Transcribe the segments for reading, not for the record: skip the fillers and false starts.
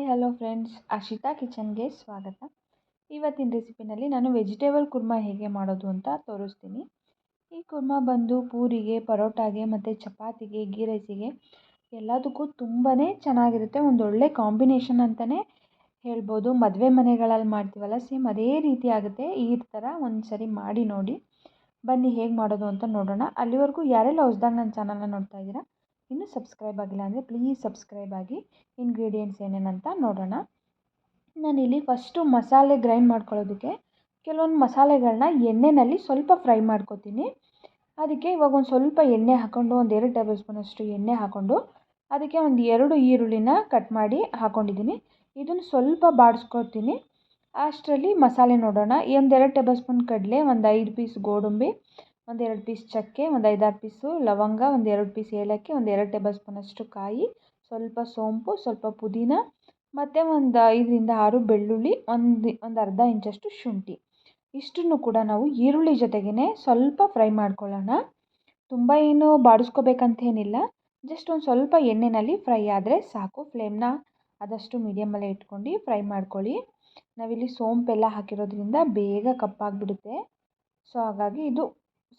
Hello friends, Ashita ಕಿಚನ್ಗೆ ಸ್ವಾಗತ. ಇವತ್ತಿನ ರೆಸಿಪಿನಲ್ಲಿ ನಾನು ವೆಜಿಟೇಬಲ್ ಕುರ್ಮಾ ಹೇಗೆ ಮಾಡೋದು ಅಂತ ತೋರಿಸ್ತೀನಿ. ಈ ಕುರ್ಮಾ ಬಂದು ಪೂರಿಗೆ, ಪರೋಟಾಗೆ ಮತ್ತು ಚಪಾತಿಗೆ, ಗೀ ರೈಸಿಗೆ ಎಲ್ಲದಕ್ಕೂ ತುಂಬಾ ಚೆನ್ನಾಗಿರುತ್ತೆ. ಒಂದೊಳ್ಳೆ ಕಾಂಬಿನೇಷನ್ ಅಂತಲೇ ಹೇಳ್ಬೋದು. ಮದುವೆ ಮನೆಗಳಲ್ಲಿ ಮಾಡ್ತೀವಲ್ಲ, ಸೇಮ್ ಅದೇ ರೀತಿ ಆಗುತ್ತೆ. ಈ ಥರ ಒಂದು ಸರಿ ಮಾಡಿ ನೋಡಿ. ಬನ್ನಿ ಹೇಗೆ ಮಾಡೋದು ಅಂತ ನೋಡೋಣ. ಅಲ್ಲಿವರೆಗೂ ಯಾರೆಲ್ಲ ಹೊಸದಾಗಿ ನನ್ನ ಚಾನಲ್ನ ನೋಡ್ತಾ ಇದ್ದೀರಾ, ಇನ್ನೂ ಸಬ್ಸ್ಕ್ರೈಬ್ ಆಗಿಲ್ಲ ಅಂದರೆ ಪ್ಲೀಸ್ ಸಬ್ಸ್ಕ್ರೈಬ್ ಆಗಿ. ಇಂಗ್ರೀಡಿಯೆಂಟ್ಸ್ ಏನೇನಂತ ನೋಡೋಣ. ನಾನಿಲ್ಲಿ ಫಸ್ಟು ಮಸಾಲೆ ಗ್ರೈಂಡ್ ಮಾಡ್ಕೊಳ್ಳೋದಕ್ಕೆ ಕೆಲವೊಂದು ಮಸಾಲೆಗಳನ್ನ ಎಣ್ಣೆಯಲ್ಲಿ ಸ್ವಲ್ಪ ಫ್ರೈ ಮಾಡ್ಕೊತೀನಿ. ಅದಕ್ಕೆ ಇವಾಗ ಒಂದು ಸ್ವಲ್ಪ ಎಣ್ಣೆ ಹಾಕ್ಕೊಂಡು, ಒಂದು 2 ಟೇಬಲ್ ಸ್ಪೂನಷ್ಟು ಎಣ್ಣೆ ಹಾಕ್ಕೊಂಡು, ಅದಕ್ಕೆ ಒಂದು 2 ಈರುಳ್ಳಿನ ಕಟ್ ಮಾಡಿ ಹಾಕ್ಕೊಂಡಿದ್ದೀನಿ. ಇದನ್ನು ಸ್ವಲ್ಪ ಬಾಡಿಸ್ಕೊತೀನಿ. ಅಷ್ಟರಲ್ಲಿ ಮಸಾಲೆ ನೋಡೋಣ. ಒಂದು 2 ಟೇಬಲ್ ಸ್ಪೂನ್ ಕಡಲೆ, ಒಂದು 5 ಪೀಸ್ ಗೋಡಂಬಿ, ಒಂದು 2 ಪೀಸ್ ಚಕ್ಕೆ, ಒಂದು 5-6 ಪೀಸು ಲವಂಗ, ಒಂದು 2 ಪೀಸ್ ಏಲಕ್ಕಿ, ಒಂದು 2 ಟೇಬಲ್ ಸ್ಪೂನಷ್ಟು ಕಾಯಿ, ಸ್ವಲ್ಪ ಸೋಂಪು, ಸ್ವಲ್ಪ ಪುದೀನ ಮತ್ತು ಒಂದು 5-6 ಬೆಳ್ಳುಳ್ಳಿ, ಒಂದು ಅರ್ಧ ಇಂಚಷ್ಟು ಶುಂಠಿ. ಇಷ್ಟನ್ನು ಕೂಡ ನಾವು ಈರುಳ್ಳಿ ಜೊತೆಗೇ ಸ್ವಲ್ಪ ಫ್ರೈ ಮಾಡ್ಕೊಳ್ಳೋಣ. ತುಂಬ ಏನು ಬಾಡಿಸ್ಕೋಬೇಕಂತೇನಿಲ್ಲ, ಜಸ್ಟ್ ಒಂದು ಸ್ವಲ್ಪ ಎಣ್ಣೆಯಲ್ಲಿ ಫ್ರೈ ಆದರೆ ಸಾಕು. ಫ್ಲೇಮ್ನ ಆದಷ್ಟು ಮೀಡಿಯಮಲ್ಲೇ ಇಟ್ಕೊಂಡು ಫ್ರೈ ಮಾಡ್ಕೊಳ್ಳಿ. ನಾವಿಲ್ಲಿ ಸೋಂಪೆಲ್ಲ ಹಾಕಿರೋದ್ರಿಂದ ಬೇಗ ಕಪ್ಪಾಗಿಬಿಡುತ್ತೆ. ಸೊ ಹಾಗಾಗಿ ಇದು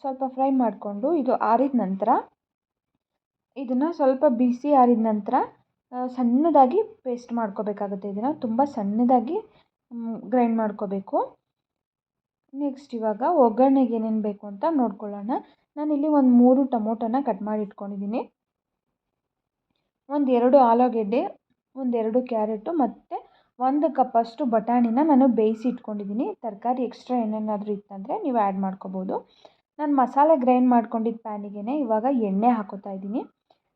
ಸ್ವಲ್ಪ ಫ್ರೈ ಮಾಡಿಕೊಂಡು, ಇದು ಆರಿದ ನಂತರ ಇದನ್ನು ಸ್ವಲ್ಪ ಬಿಸಿ ಆರಿದ ನಂತರ ಸಣ್ಣದಾಗಿ ಪೇಸ್ಟ್ ಮಾಡ್ಕೋಬೇಕಾಗುತ್ತೆ. ಇದನ್ನು ತುಂಬ ಸಣ್ಣದಾಗಿ ಗ್ರೈಂಡ್ ಮಾಡ್ಕೋಬೇಕು. ನೆಕ್ಸ್ಟ್ ಇವಾಗ ಒಗ್ಗರಣೆಗೆ ಏನೇನು ಬೇಕು ಅಂತ ನೋಡ್ಕೊಳ್ಳೋಣ. ನಾನಿಲ್ಲಿ ಒಂದು 3 ಟೊಮೊಟೊನ ಕಟ್ ಮಾಡಿ ಇಟ್ಕೊಂಡಿದ್ದೀನಿ. ಒಂದು 2 ಆಲೂಗೆಡ್ಡೆ, ಒಂದು 2 ಕ್ಯಾರೆಟು ಮತ್ತು 1 ಕಪ್ಪಷ್ಟು ಬಟಾಣಿನ ನಾನು ಬೇಯಿಸಿ ಇಟ್ಕೊಂಡಿದ್ದೀನಿ. ತರಕಾರಿ ಎಕ್ಸ್ಟ್ರಾ ಏನೇನಾದರೂ ಇತ್ತಂದರೆ ನೀವು ಆ್ಯಡ್ ಮಾಡ್ಕೋಬೋದು. ನಾನು ಮಸಾಲೆ ಗ್ರೈಂಡ್ ಮಾಡ್ಕೊಂಡಿದ್ದ ಪ್ಯಾನಿಗೆ ಇವಾಗ ಎಣ್ಣೆ ಹಾಕೋತಾ ಇದ್ದೀನಿ.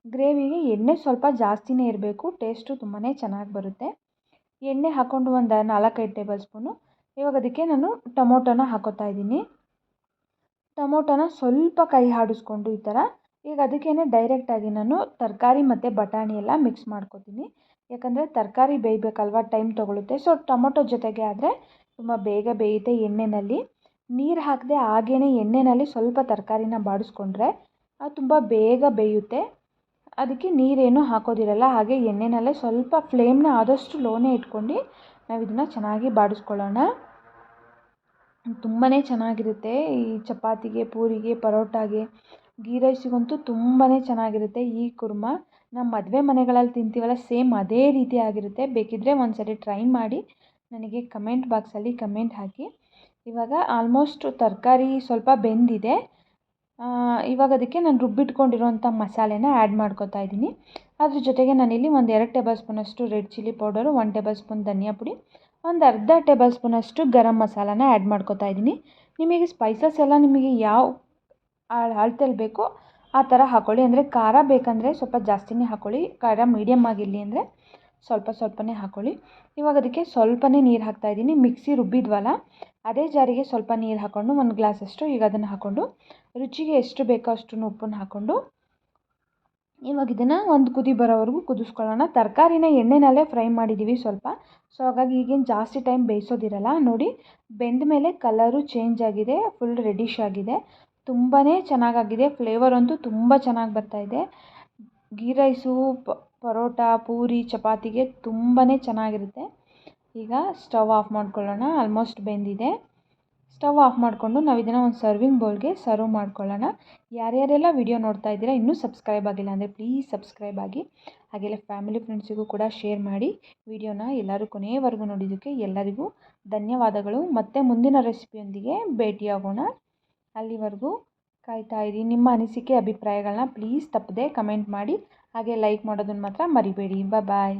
ಗ್ರೇವಿಗೆ ಎಣ್ಣೆ ಸ್ವಲ್ಪ ಜಾಸ್ತಿನೇ ಇರಬೇಕು, ಟೇಸ್ಟು ತುಂಬಾ ಚೆನ್ನಾಗಿ ಬರುತ್ತೆ. ಎಣ್ಣೆ ಹಾಕ್ಕೊಂಡು ಒಂದು 4-5 ಟೇಬಲ್ ಸ್ಪೂನು. ಇವಾಗ ಅದಕ್ಕೆ ನಾನು ಟೊಮೊಟೊನ ಹಾಕೋತಾ ಇದ್ದೀನಿ. ಟೊಮೊಟೊನ ಸ್ವಲ್ಪ ಕೈ ಆಡಿಸ್ಕೊಂಡು ಈ ಥರ. ಈಗ ಅದಕ್ಕೇ ಡೈರೆಕ್ಟಾಗಿ ನಾನು ತರಕಾರಿ ಮತ್ತು ಬಟಾಣಿ ಎಲ್ಲ ಮಿಕ್ಸ್ ಮಾಡ್ಕೋತೀನಿ. ಯಾಕಂದರೆ ತರಕಾರಿ ಬೇಯಬೇಕಲ್ವ, ಟೈಮ್ ತೊಗೊಳುತ್ತೆ. ಸೊ ಟೊಮೊಟೊ ಜೊತೆಗೆ ಆದರೆ ತುಂಬ ಬೇಗ ಬೇಯುತ್ತೆ. ಎಣ್ಣೆಯಲ್ಲಿ ನೀರು ಹಾಕದೆ ಹಾಗೇ ಎಣ್ಣೆಯಲ್ಲಿ ಸ್ವಲ್ಪ ತರಕಾರಿನ ಬಾಡಿಸ್ಕೊಂಡ್ರೆ ಅದು ತುಂಬ ಬೇಗ ಬೇಯುತ್ತೆ. ಅದಕ್ಕೆ ನೀರೇನು ಹಾಕೋದಿರಲ್ಲ. ಹಾಗೆ ಎಣ್ಣೆನಲ್ಲೇ ಸ್ವಲ್ಪ ಫ್ಲೇಮ್ನ ಆದಷ್ಟು ಲೋನೇ ಇಟ್ಕೊಂಡು ನಾವು ಇದನ್ನು ಚೆನ್ನಾಗಿ ಬಾಡಿಸ್ಕೊಳ್ಳೋಣ. ತುಂಬಾ ಚೆನ್ನಾಗಿರುತ್ತೆ. ಈ ಚಪಾತಿಗೆ, ಪೂರಿಗೆ, ಪರೋಟಾಗೆ, ಗೀ ರೈಸಿಗಂತೂ ತುಂಬಾ ಚೆನ್ನಾಗಿರುತ್ತೆ. ಈ ಕುರ್ಮಾ ನಮ್ಮ ಮದುವೆ ಮನೆಗಳಲ್ಲಿ ತಿಂತೀವಲ್ಲ, ಸೇಮ್ ಅದೇ ರೀತಿ ಆಗಿರುತ್ತೆ. ಬೇಕಿದ್ದರೆ ಒಂದು ಸರಿ ಟ್ರೈ ಮಾಡಿ ನನಗೆ ಕಮೆಂಟ್ ಬಾಕ್ಸಲ್ಲಿ ಕಮೆಂಟ್ ಹಾಕಿ. ಇವಾಗ ಆಲ್ಮೋಸ್ಟ್ ತರಕಾರಿ ಸ್ವಲ್ಪ ಬೆಂದಿದೆ. ಇವಾಗ ಅದಕ್ಕೆ ನಾನು ರುಬ್ಬಿಟ್ಕೊಂಡಿರೋಂಥ ಮಸಾಲೆನ ಆ್ಯಡ್ ಮಾಡ್ಕೋತಾ ಇದ್ದೀನಿ. ಅದ್ರ ಜೊತೆಗೆ ನಾನಿಲ್ಲಿ ಒಂದು 2 ಟೇಬಲ್ ಸ್ಪೂನಷ್ಟು red chilli powder, 1 tablespoon ಧನಿಯಾ ಪುಡಿ, ಒಂದು ಅರ್ಧ ಟೇಬಲ್ ಸ್ಪೂನಷ್ಟು ಗರಂ ಮಸಾಲಾನ ಆ್ಯಡ್ ಮಾಡ್ಕೋತಾ ಇದ್ದೀನಿ. ನಿಮಗೆ ಸ್ಪೈಸಸ್ ಎಲ್ಲ ನಿಮಗೆ ಯಾವ ಅಳತೆಯಲ್ಲಿ ಬೇಕೋ ಆ ಥರ ಹಾಕ್ಕೊಳ್ಳಿ. ಅಂದರೆ ಖಾರ ಬೇಕಂದರೆ ಸ್ವಲ್ಪ ಜಾಸ್ತಿನೇ ಹಾಕ್ಕೊಳ್ಳಿ, ಖಾರ ಮೀಡಿಯಮ್ ಆಗಿರಲಿ ಅಂದರೆ ಸ್ವಲ್ಪನೇ ಹಾಕ್ಕೊಳ್ಳಿ. ಇವಾಗ ಅದಕ್ಕೆ ಸ್ವಲ್ಪನೇ ನೀರು ಹಾಕ್ತಾಯಿದ್ದೀನಿ. ಮಿಕ್ಸಿ ರುಬ್ಬಿದ್ವಲ್ಲ ಅದೇ ಜಾರಿಗೆ ಸ್ವಲ್ಪ ನೀರು ಹಾಕ್ಕೊಂಡು 1 ಗ್ಲಾಸಷ್ಟು ಈಗ ಅದನ್ನು ಹಾಕ್ಕೊಂಡು ರುಚಿಗೆ ಎಷ್ಟು ಬೇಕೋ ಅಷ್ಟನ್ನು ಉಪ್ಪನ್ನು ಹಾಕ್ಕೊಂಡು ಇವಾಗ ಇದನ್ನು ಒಂದು ಕುದಿ ಬರೋವರೆಗೂ ಕುದಿಸ್ಕೊಳ್ಳೋಣ. ತರಕಾರಿನ ಎಣ್ಣೆನಲ್ಲೇ ಫ್ರೈ ಮಾಡಿದ್ದೀವಿ ಸ್ವಲ್ಪ. ಸೊ ಹಾಗಾಗಿ ಈಗೇನು ಜಾಸ್ತಿ ಟೈಮ್ ಬೇಯಿಸೋದಿರಲ್ಲ. ನೋಡಿ, ಬೆಂದ ಮೇಲೆ ಕಲರು ಚೇಂಜ್ ಆಗಿದೆ, ಫುಲ್ ರೆಡಿಶ್ ಆಗಿದೆ, ತುಂಬಾ ಚೆನ್ನಾಗಾಗಿದೆ. ಫ್ಲೇವರ್ ಅಂತೂ ತುಂಬ ಚೆನ್ನಾಗಿ ಬರ್ತಾಯಿದೆ. ಗೀ ರೈಸು, ಪರೋಟ, ಪೂರಿ, ಚಪಾತಿಗೆ ತುಂಬಾ ಚೆನ್ನಾಗಿರುತ್ತೆ. ಈಗ ಸ್ಟವ್ ಆಫ್ ಮಾಡ್ಕೊಳ್ಳೋಣ. ಆಲ್ಮೋಸ್ಟ್ ಬೆಂದಿದೆ. ಸ್ಟವ್ ಆಫ್ ಮಾಡಿಕೊಂಡು ನಾವು ಇದನ್ನು ಒಂದು ಸರ್ವಿಂಗ್ ಬೌಲ್ಗೆ ಸರ್ವ್ ಮಾಡ್ಕೊಳ್ಳೋಣ. ಯಾರ್ಯಾರೆಲ್ಲ ವಿಡಿಯೋ ನೋಡ್ತಾ ಇದ್ದೀರಾ ಇನ್ನೂ ಸಬ್ಸ್ಕ್ರೈಬ್ ಆಗಿಲ್ಲ ಅಂದರೆ ಪ್ಲೀಸ್ ಸಬ್ಸ್ಕ್ರೈಬ್ ಆಗಿ. ಹಾಗೆಲ್ಲ ಫ್ಯಾಮಿಲಿ ಫ್ರೆಂಡ್ಸಿಗೂ ಕೂಡ ಶೇರ್ ಮಾಡಿ. ವಿಡಿಯೋನ ಎಲ್ಲರೂ ಕೊನೆಯವರೆಗೂ ನೋಡಿದ್ದಕ್ಕೆ ಎಲ್ಲರಿಗೂ ಧನ್ಯವಾದಗಳು. ಮತ್ತೆ ಮುಂದಿನ ರೆಸಿಪಿಯೊಂದಿಗೆ ಭೇಟಿಯಾಗೋಣ. ಅಲ್ಲಿವರೆಗೂ ಕಾಯ್ತಾ ಇರಿ. ನಿಮ್ಮ ಅನಿಸಿಕೆ ಅಭಿಪ್ರಾಯಗಳನ್ನ ಪ್ಲೀಸ್ ತಪ್ಪದೆ ಕಮೆಂಟ್ ಮಾಡಿ. ಹಾಗೆ ಲೈಕ್ ಮಾಡೋದನ್ನು ಮಾತ್ರ ಮರಿಬೇಡಿ. ಬಾಯ್.